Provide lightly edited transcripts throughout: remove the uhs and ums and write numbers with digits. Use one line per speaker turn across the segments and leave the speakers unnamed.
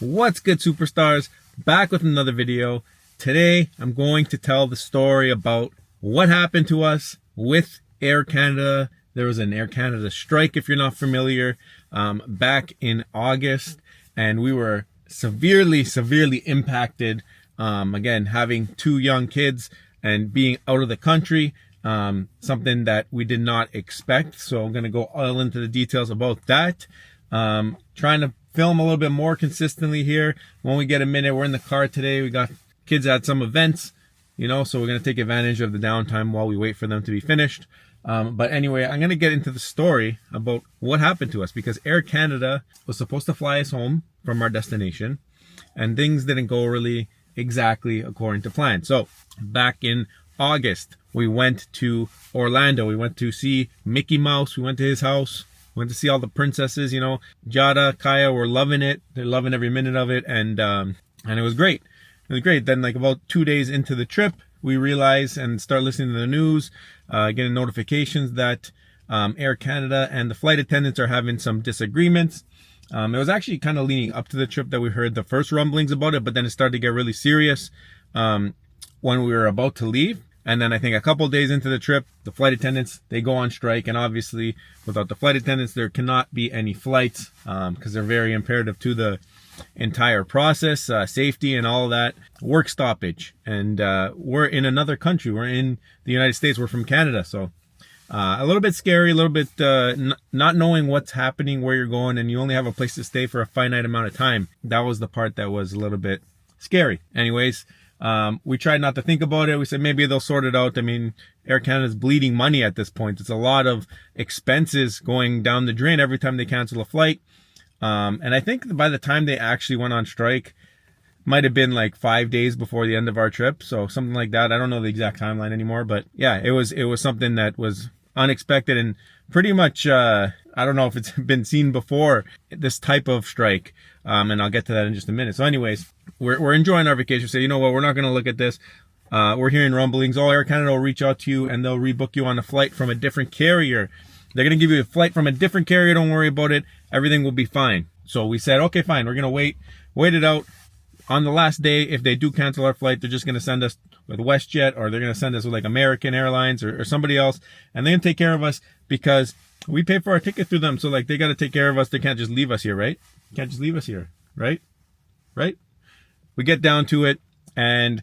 What's good, superstars? Back with another video. Today I'm going to tell the story about what happened to us with Air Canada. There was an Air Canada strike, if you're not familiar, back in August, and we were severely impacted. Again, having two young kids and being out of the country, something that we did not expect. So I'm going to go all into the details about that. Trying to film a little bit more consistently here. When we get a minute, we're in the car today. We got kids at some events, so we're going to take advantage of the downtime while we wait for them to be finished. But anyway, I'm going to get into the story about what happened to us, because Air Canada was supposed to fly us home from our destination, and things didn't go really exactly according to plan. So back in August, we went to Orlando. We went to see Mickey Mouse. We went to his house. Went to see all the princesses. Jada, Kaya were loving it. They're loving every minute of it, and it was great. It was great. Then, like about 2 days into the trip, we realized and start listening to the news, getting notifications that Air Canada and the flight attendants are having some disagreements. It was actually kind of leading up to the trip that we heard the first rumblings about it, but then it started to get really serious when we were about to leave. And then I think a couple days into the trip, the flight attendants, they go on strike. And obviously, without the flight attendants, there cannot be any flights because they're very imperative to the entire process, safety and all that, work stoppage. And we're in another country. We're in the United States. We're from Canada. So a little bit scary, a little bit not knowing what's happening, where you're going, and you only have a place to stay for a finite amount of time. That was the part that was a little bit scary. Anyways, we tried not to think about it. We said maybe they'll sort it out. I mean, Air Canada's bleeding money at this point. It's a lot of expenses going down the drain every time they cancel a flight. And I think by the time they actually went on strike, might have been like 5 days before the end of our trip. So something like that. I don't know the exact timeline anymore, but yeah, it was something that was unexpected and pretty much, I don't know if it's been seen before, this type of strike. And I'll get to that in just a minute. So anyways, we're enjoying our vacation. So you know what, we're not going to look at this. We're hearing rumblings. Air Canada will reach out to you and they'll rebook you on a flight from a different carrier. They're going to give you a flight from a different carrier. Don't worry about it. Everything will be fine. So we said, okay, fine. We're going to wait it out. On the last day, if they do cancel our flight, they're just going to send us with WestJet, or they're going to send us with like American Airlines or somebody else. And they're going to take care of us because we pay for our ticket through them. So like they got to take care of us. They can't just leave us here, right? Can't just leave us here, right? Right? We get down to it, and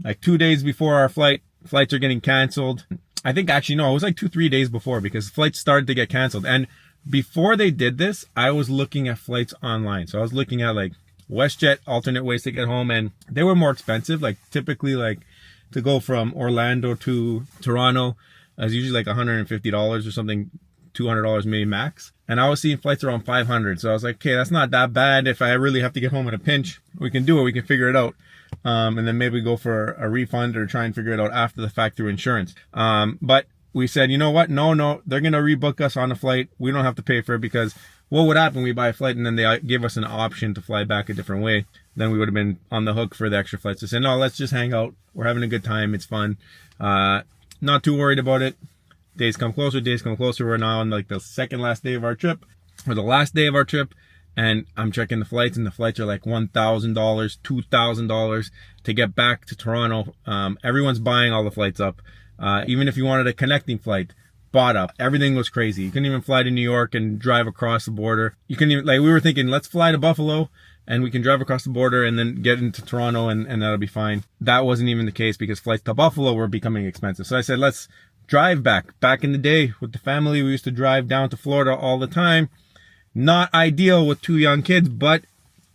like 2 days before our flights are getting canceled. I think actually, no, it was like 2-3 days before, because flights started to get canceled. And before they did this, I was looking at flights online. So I was looking at like WestJet alternate ways to get home, and they were more expensive. Like typically, like to go from Orlando to Toronto is usually like $150 or something, $200 maybe max. And I was seeing flights around $500. So I was like, okay, that's not that bad. If I really have to get home in a pinch, we can do it. We can figure it out. And then maybe go for a refund or try and figure it out after the fact through insurance. But we said, you know what? No, they're going to rebook us on a flight. We don't have to pay for it, because what would happen? We buy a flight and then they give us an option to fly back a different way. Then we would have been on the hook for the extra flights. So say, no, let's just hang out. We're having a good time. It's fun. Not too worried about it. Days come closer. We're now on like the second last day of our trip, or the last day of our trip. And I'm checking the flights, and the flights are like $1,000, $2,000 to get back to Toronto. Everyone's buying all the flights up. Even if you wanted a connecting flight, bought up. Everything was crazy. You couldn't even fly to New York and drive across the border. You couldn't even, like, we were thinking, let's fly to Buffalo and we can drive across the border and then get into Toronto and that'll be fine. That wasn't even the case, because flights to Buffalo were becoming expensive. So I said, let's drive back. Back in the day with the family, we used to drive down to Florida all the time. Not ideal with two young kids, but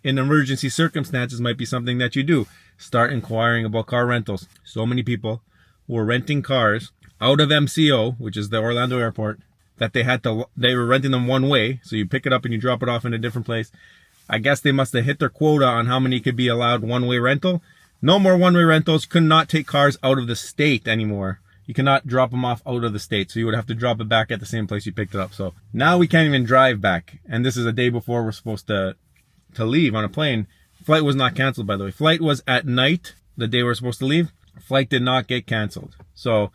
in emergency circumstances might be something that you do. Start inquiring about car rentals. So many people were renting cars out of MCO, which is the Orlando airport, that they were renting them one way. So you pick it up and you drop it off in a different place. I guess they must have hit their quota on how many could be allowed one-way rental. No more one-way rentals. Could not take cars out of the state anymore. You cannot drop them off out of the state. So you would have to drop it back at the same place you picked it up. So now we can't even drive back. And this is a day before we're supposed to leave on a plane. Flight was not canceled, by the way. Flight was at night, the day we're supposed to leave. Flight did not get canceled. So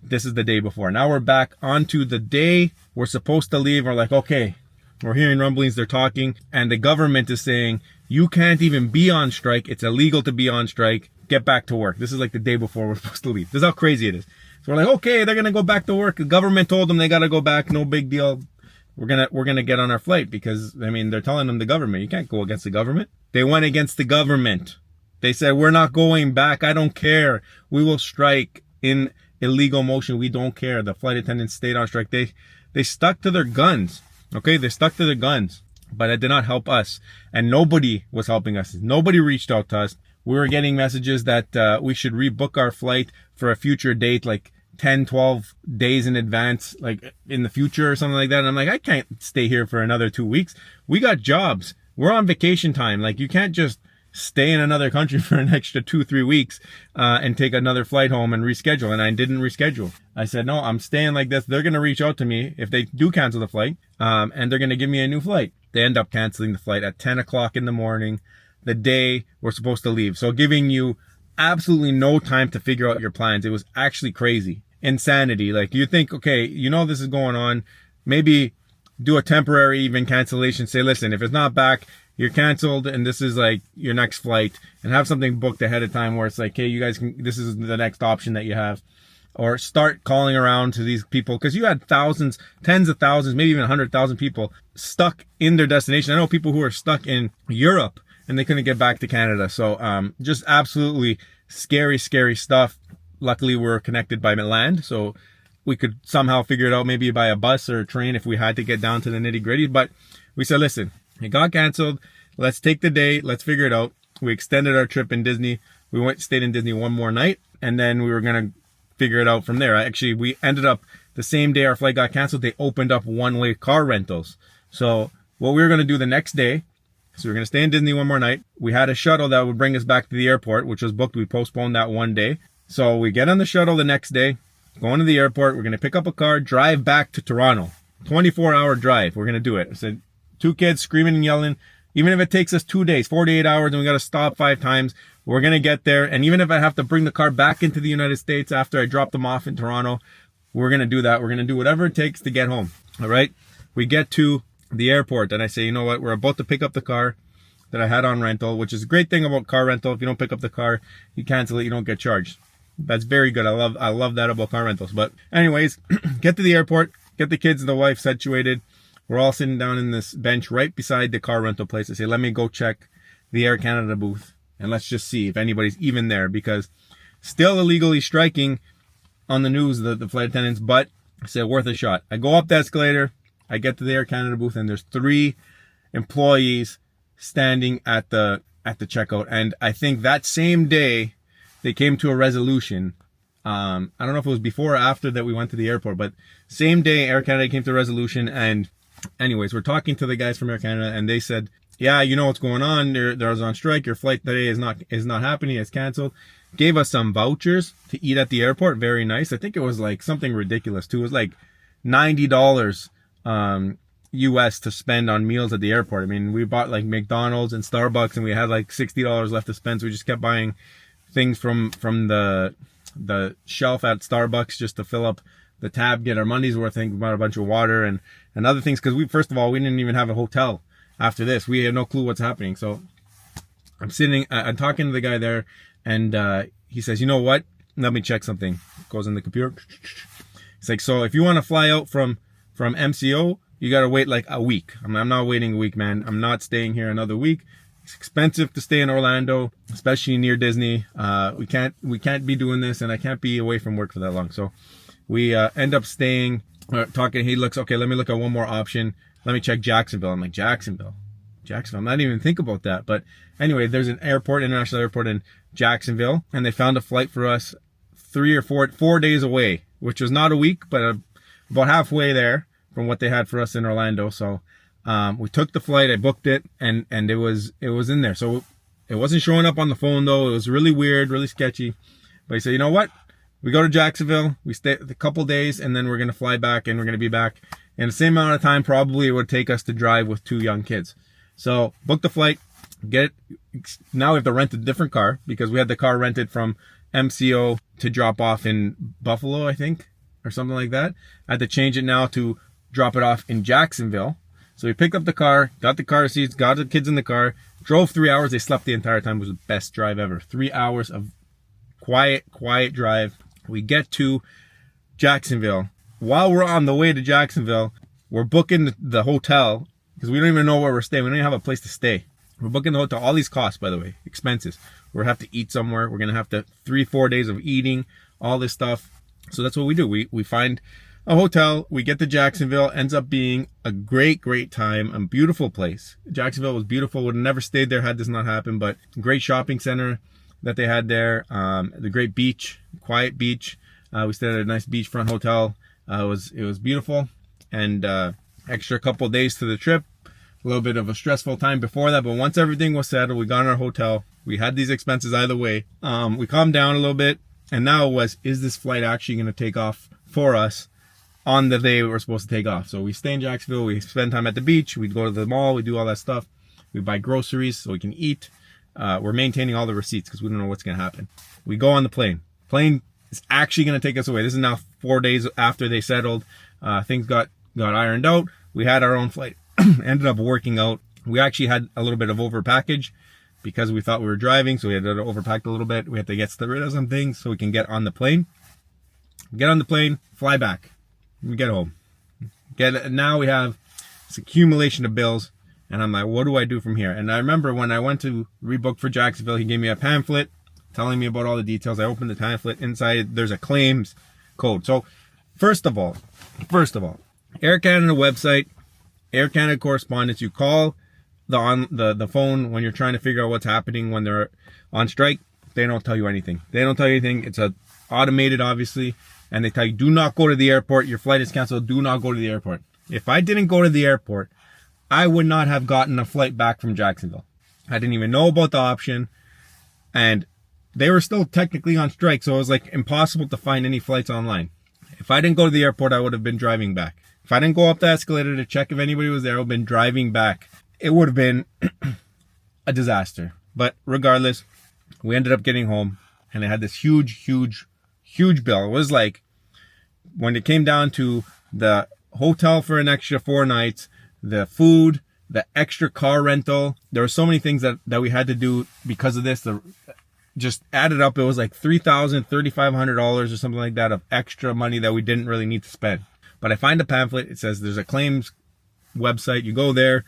this is the day before. Now we're back onto the day we're supposed to leave. We're like, okay, we're hearing rumblings, they're talking, and the government is saying, you can't even be on strike. It's illegal to be on strike. Get back to work. This is like the day before we're supposed to leave. This is how crazy it is. So we're like, okay, they're going to go back to work. The government told them they got to go back. No big deal. We're going to get on our flight because, I mean, they're telling them the government. You can't go against the government. They went against the government. They said, we're not going back. I don't care. We will strike in illegal motion. We don't care. The flight attendants stayed on strike. They stuck to their guns. Okay, they stuck to their guns. But it did not help us. And nobody was helping us. Nobody reached out to us. We were getting messages that we should rebook our flight for a future date, like 10, 12 days in advance, like in the future or something like that. And I'm like, I can't stay here for another 2 weeks. We got jobs. We're on vacation time. Like, you can't just stay in another country for an extra 2-3 weeks and take another flight home and reschedule. And I didn't reschedule. I said, no, I'm staying like this. They're going to reach out to me if they do cancel the flight, and they're going to give me a new flight. They end up canceling the flight at 10 o'clock in the morning, the day we're supposed to leave. So giving you absolutely no time to figure out your plans. It was actually crazy. Insanity. Like, you think, okay, you know this is going on. Maybe do a temporary even cancellation. Say, listen, if it's not back, you're canceled and this is like your next flight, and have something booked ahead of time where it's like, hey, you guys can, this is the next option that you have. Or start calling around to these people, because you had thousands, tens of thousands, maybe even 100,000 people stuck in their destination. I know people who are stuck in Europe and they couldn't get back to Canada. So just absolutely scary, scary stuff. Luckily, we're connected by land, so we could somehow figure it out, maybe by a bus or a train if we had to get down to the nitty gritty. But we said, listen, it got canceled. Let's take the day. Let's figure it out. We extended our trip in Disney. We stayed in Disney one more night, and then we were going to figure it out from there. Actually, we ended up the same day our flight got canceled, they opened up one-way car rentals. So what we were going to do the next day, so we were going to stay in Disney one more night. We had a shuttle that would bring us back to the airport, which was booked. We postponed that one day. So we get on the shuttle the next day, going to the airport. We're going to pick up a car, drive back to Toronto. 24-hour drive. We're going to do it. I said, 2 kids screaming and yelling. Even if it takes us 2 days, 48 hours, and we got to stop 5 times, we're going to get there. And even if I have to bring the car back into the United States after I drop them off in Toronto, we're going to do that. We're going to do whatever it takes to get home. All right. We get to the airport and I say, you know what? We're about to pick up the car that I had on rental, which is a great thing about car rental. If you don't pick up the car, you cancel it, you don't get charged. That's very good. I love that about car rentals. But anyways, get to the airport, get the kids and the wife situated. We're all sitting down in this bench right beside the car rental place. I say, let me go check the Air Canada booth and let's just see if anybody's even there, because still illegally striking on the news, the flight attendants, but I said, worth a shot. I go up the escalator, I get to the Air Canada booth, and there's 3 employees standing at the checkout. And I think that same day they came to a resolution. I don't know if it was before or after that we went to the airport, but same day Air Canada came to a resolution. And anyways, we're talking to the guys from Air Canada and they said, yeah, you know what's going on. They're on strike. Your flight today is not happening. It's canceled. Gave us some vouchers to eat at the airport. Very nice. I think it was like something ridiculous too. It was like $90 US to spend on meals at the airport. I mean, we bought like McDonald's and Starbucks and we had like $60 left to spend. So we just kept buying things from the shelf at Starbucks just to fill up the tab, get our money's worth. I think we bought a bunch of water and other things, because we didn't even have a hotel after this. We had no clue what's happening. So I'm talking to the guy there, and he says, you know what? Let me check something. Goes in the computer. It's like, so if you want to fly out from MCO, you got to wait like a week. I'm not waiting a week, man. I'm not staying here another week. It's expensive to stay in Orlando, especially near Disney. We can't be doing this, and I can't be away from work for that long. So we end up staying, talking. He looks, okay, let me look at one more option. Let me check Jacksonville. I'm like, Jacksonville. I'm not even think about that. But anyway, there's an international airport in Jacksonville, and they found a flight for us 3 or 4 days away, which was not a week, but about halfway there from what they had for us in Orlando. So we took the flight, I booked it, and it was in there. So it wasn't showing up on the phone though. It was really weird, really sketchy. But he said, you know what? We go to Jacksonville, we stay a couple days, and then we're going to fly back, and we're going to be back in the same amount of time probably it would take us to drive with 2 young kids. So book the flight, now we have to rent a different car, because we had the car rented from MCO to drop off in Buffalo, I think, or something like that. I had to change it now to drop it off in Jacksonville. So we picked up the car, got the car seats, got the kids in the car, drove 3 hours. They slept the entire time. It was the best drive ever. 3 hours of quiet drive. We get to Jacksonville. While we're on the way to Jacksonville, we're booking the hotel because we don't even know where we're staying. We don't even have a place to stay. We're booking the hotel. All these costs, by the way, expenses. We're gonna have to eat somewhere. We're gonna have to 3-4 days of eating, all this stuff. So that's what we do. We find a hotel. We get to Jacksonville. Ends up being a great time. A beautiful place. Jacksonville was beautiful. Would have never stayed there had this not happened. But great shopping center that they had there. The great beach, quiet beach. We stayed at a nice beachfront hotel. It was beautiful, and extra couple days to the trip. A little bit of a stressful time before that, but once everything was settled, we got in our hotel. We had these expenses either way. We calmed down a little bit, and now it was, is this flight actually going to take off for us on the day we were supposed to take off? So we stay in Jacksonville. We spend time at the beach. We go to the mall. We do all that stuff. We buy groceries so we can eat. We're maintaining all the receipts because we don't know what's going to happen. We go on the plane. Plane is actually going to take us away. This is now 4 days after they settled. Things got ironed out. We had our own flight. Ended up working out. We actually had a little bit of over package because we thought we were driving, so we had to overpack a little bit. We had to get rid of some things so we can get on the plane. Get on the plane, fly back. We get home. Now we have this accumulation of bills, and I'm like, what do I do from here? And I remember when I went to rebook for Jacksonville, he gave me a pamphlet telling me about all the details. I opened the pamphlet. Inside, there's a claims code. So, first of all, Air Canada website, Air Canada correspondence, you call the phone when you're trying to figure out what's happening when they're on strike. They don't tell you anything. It's automated, obviously, and they tell you, do not go to the airport. Your flight is canceled. Do not go to the airport. If I didn't go to the airport, I would not have gotten a flight back from Jacksonville. I didn't even know about the option, and they were still technically on strike, so it was like impossible to find any flights online. If I didn't go to the airport, I would have been driving back. If I didn't go up the escalator to check if anybody was there, I would have been driving back. It would have been a disaster. But regardless, we ended up getting home, and I had this huge bill. It was like, when it came down to the hotel for an extra 4 nights, the food, the extra car rental, there were so many things that we had to do because of this. Just added up, it was like $3,000, $3,500 or something like that of extra money that we didn't really need to spend. But I find a pamphlet. It says there's a claims website. You go there,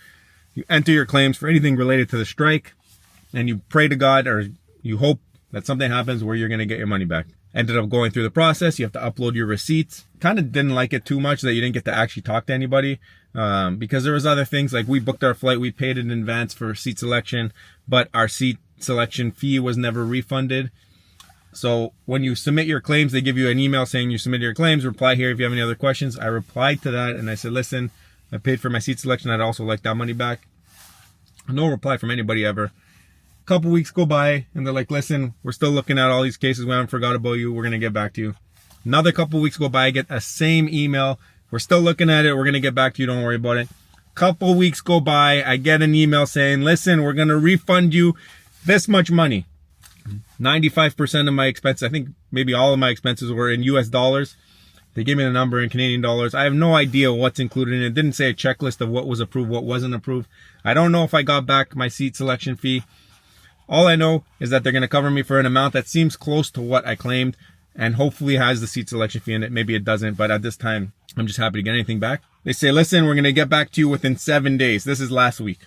you enter your claims for anything related to the strike, and you pray to God, or you hope that something happens where you're going to get your money back. Ended up going through the process. You have to upload your receipts. Kind of didn't like it too much that you didn't get to actually talk to anybody, because there was other things, like we booked our flight, we paid in advance for seat selection, but our seat selection fee was never refunded. So when you submit your claims, they give you an email saying you submitted your claims, reply here if you have any other questions. I replied to that and I said, listen, I paid for my seat selection. I'd also like that money back. No reply from anybody ever. A couple weeks go by and they're like, listen, we're still looking at all these cases. We haven't forgot about you. We're going to get back to you. Another couple weeks go by. I get a same email. We're still looking at it. We're going to get back to you. Don't worry about it. Couple weeks go by. I get an email saying, listen, we're going to refund you this much money. 95% of my expenses, I think maybe all of my expenses were in US dollars. They gave me the number in Canadian dollars. I have no idea what's included in it. It didn't say a checklist of what was approved, what wasn't approved. I don't know if I got back my seat selection fee. All I know is that they're going to cover me for an amount that seems close to what I claimed and hopefully has the seat selection fee in it. Maybe it doesn't, but at this time, I'm just happy to get anything back. They say, listen, we're going to get back to you within 7 days. This is last week.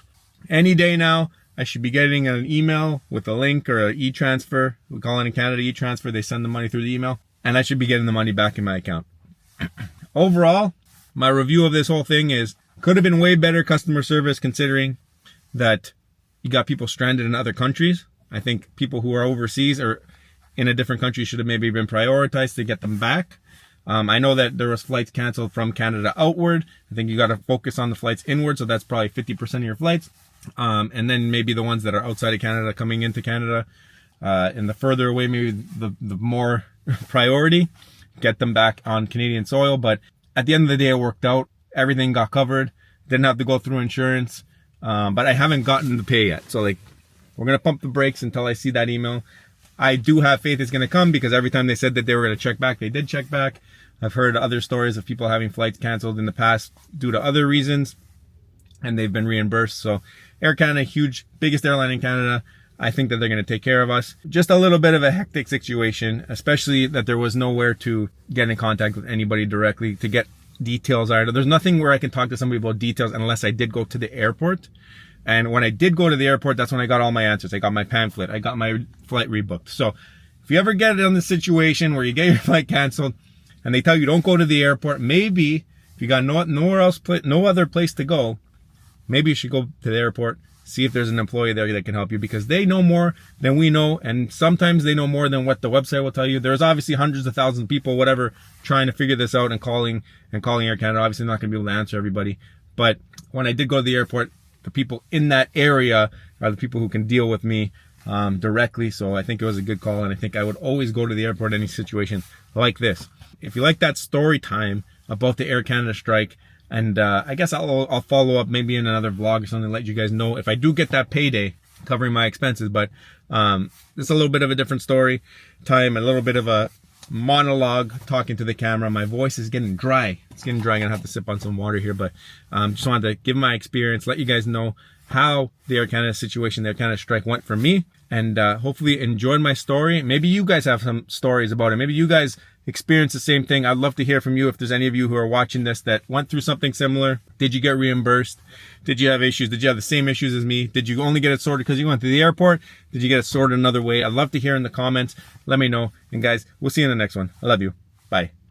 Any day now, I should be getting an email with a link or an e-transfer. We call it in Canada e-transfer. They send the money through the email, and I should be getting the money back in my account. Overall, my review of this whole thing is, could have been way better customer service considering that you got people stranded in other countries. I think people who are overseas or in a different country should have maybe been prioritized to get them back. I know that there was flights canceled from Canada outward. I think you got to focus on the flights inward, so that's probably 50% of your flights. And then maybe the ones that are outside of Canada coming into Canada, and the further away, maybe the more priority, get them back on Canadian soil. But at the end of the day, it worked out. Everything got covered. Didn't have to go through insurance. But I haven't gotten the pay yet. So like, we're going to pump the brakes until I see that email. I do have faith it's going to come because every time they said that they were going to check back, they did check back. I've heard other stories of people having flights canceled in the past due to other reasons. and they've been reimbursed. So Air Canada, biggest airline in Canada. I think that they're going to take care of us. Just a little bit of a hectic situation, especially that there was nowhere to get in contact with anybody directly to get details out. There's nothing where I can talk to somebody about details unless I did go to the airport. And when I did go to the airport, that's when I got all my answers. I got my pamphlet. I got my flight rebooked. So if you ever get in the situation where you get your flight canceled and they tell you don't go to the airport, maybe if you got no other place to go, maybe you should go to the airport, see if there's an employee there that can help you, because they know more than we know, and sometimes they know more than what the website will tell you. There's obviously hundreds of thousands of people, whatever, trying to figure this out and calling Air Canada. Obviously not going to be able to answer everybody. But when I did go to the airport, the people in that area are the people who can deal with me directly. So I think it was a good call, and I think I would always go to the airport in any situation like this. If you like that story time about the Air Canada strike, and I guess I'll follow up maybe in another vlog or something, let you guys know if I do get that payday covering my expenses. But it's a little bit of a different story time, a little bit of a monologue talking to the camera. My voice is getting dry. It's getting dry. I'm gonna have to sip on some water here, but just wanted to give my experience, let you guys know how the Air Canada situation, the Air Canada strike went for me, and hopefully enjoyed my story. Maybe you guys have some stories about it. Maybe you guys experience the same thing. I'd love to hear from you if there's any of you who are watching this that went through something similar. Did you get reimbursed? Did you have issues? Did you have the same issues as me? Did you only get it sorted because you went to the airport? Did you get it sorted another way? I'd love to hear in the comments. Let me know. And guys, we'll see you in the next one. I love you. Bye.